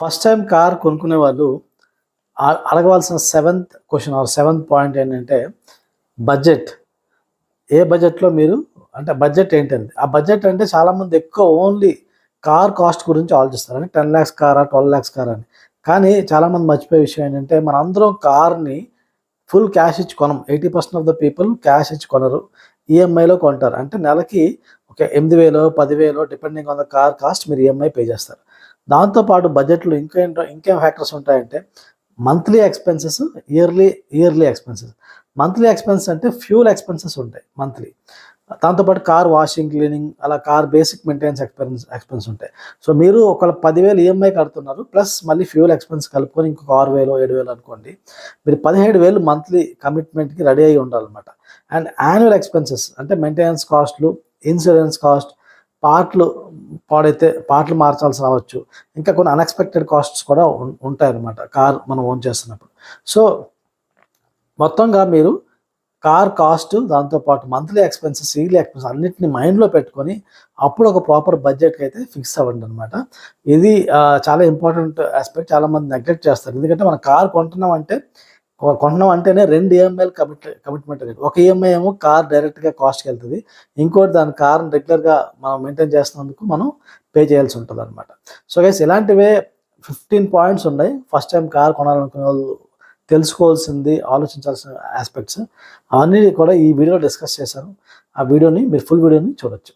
First time car కొనుక్కునే వాళ్ళు అడగవలసిన seventh question or seventh point ఏంటంటే బడ్జెట్. ఏ బడ్జెట్లో మీరు అంటే బడ్జెట్ ఏంటండి? ఆ బడ్జెట్ అంటే చాలామంది ఎక్కువ ఓన్లీ కార్ కాస్ట్ గురించి ఆలోచిస్తారు. అంటే 10 lakhs కారా, 12 lakhs కారా అని. కానీ చాలామంది మర్చిపోయే విషయం ఏంటంటే మన అందరం కార్ని ఫుల్ క్యాష్ ఇచ్చి కొనం. 80% ఆఫ్ ద పీపుల్ క్యాష్ ఇచ్చి కొనరు, ఈఎంఐలో కొంటారు. అంటే నెలకి ఒక 8,000 10,000 depending on the car cost మీరు ఈఎంఐ పే చేస్తారు. దాంతోపాటు బడ్జెట్లో ఇంకేం ఫ్యాక్టర్స్ ఉంటాయంటే monthly expenses, yearly expenses. Monthly expenses అంటే ఫ్యూల్ ఎక్స్పెన్సెస్ ఉంటాయి మంత్లీ. దాంతోపాటు కార్ వాషింగ్, క్లీనింగ్, అలా కార్ బేసిక్ మెయింటెనెన్స్ ఎక్స్పెన్స్ ఉంటాయి. సో మీరు ఒకవేళ 10,000 ఈఎంఐ కడుతున్నారు, ప్లస్ మళ్ళీ ఫ్యూల్ ఎక్స్పెన్స్ కలుపుకొని ఇంకొక 6,000 7,000 అనుకోండి. మీరు 17,000 మంత్లీ కమిట్మెంట్కి రెడీ అయ్యి ఉండాలన్నమాట. అండ్ యాన్యువల్ ఎక్స్పెన్సెస్ అంటే మెయింటెనెన్స్ కాస్ట్లు, ఇన్సూరెన్స్ కాస్ట్, పార్ట్లు పాడైతే పార్ట్లు మార్చాల్సి రావచ్చు, ఇంకా కొన్ని అన్ఎక్స్పెక్టెడ్ కాస్ట్స్ కూడా ఉంటాయన్నమాట కార్ మనం ఓన్ చేస్తున్నప్పుడు. సో మొత్తంగా మీరు కార్ కాస్ట్, దాంతోపాటు మంత్లీ ఎక్స్పెన్సెస్, ఇయర్లీ ఎక్స్పెన్సెస్ అన్నింటినీ మైండ్లో పెట్టుకొని అప్పుడు ఒక ప్రాపర్ బడ్జెట్కి అయితే ఫిక్స్ అవ్వండి అనమాట. ఇది చాలా ఇంపార్టెంట్ ఆస్పెక్ట్. చాలామంది నెగ్లెక్ట్ చేస్తారు. ఎందుకంటే మనం కార్ కొంటున్నాం అంటేనే 2 ఈఎంఐలు కమిట్మెంట్ అనేది. ఒక ఈఎంఐ ఏమో కార్ డైరెక్ట్గా కాస్ట్కి వెళ్తుంది, ఇంకోటి దాని కార్ని రెగ్యులర్గా మనం మెయింటైన్ చేస్తున్నందుకు మనం పే చేయాల్సి ఉంటుంది అనమాట. సో గైస్, ఇలాంటివే 15 పాయింట్స్ ఉన్నాయి ఫస్ట్ టైం కార్ కొనాలనుకునే వాళ్ళు తెలుసుకోవాల్సింది, ఆలోచించాల్సిన ఆస్పెక్ట్స్ అవన్నీ కూడా ఈ వీడియోలో డిస్కస్ చేశాను. ఆ వీడియోని మీరు ఫుల్ వీడియోని చూడొచ్చు.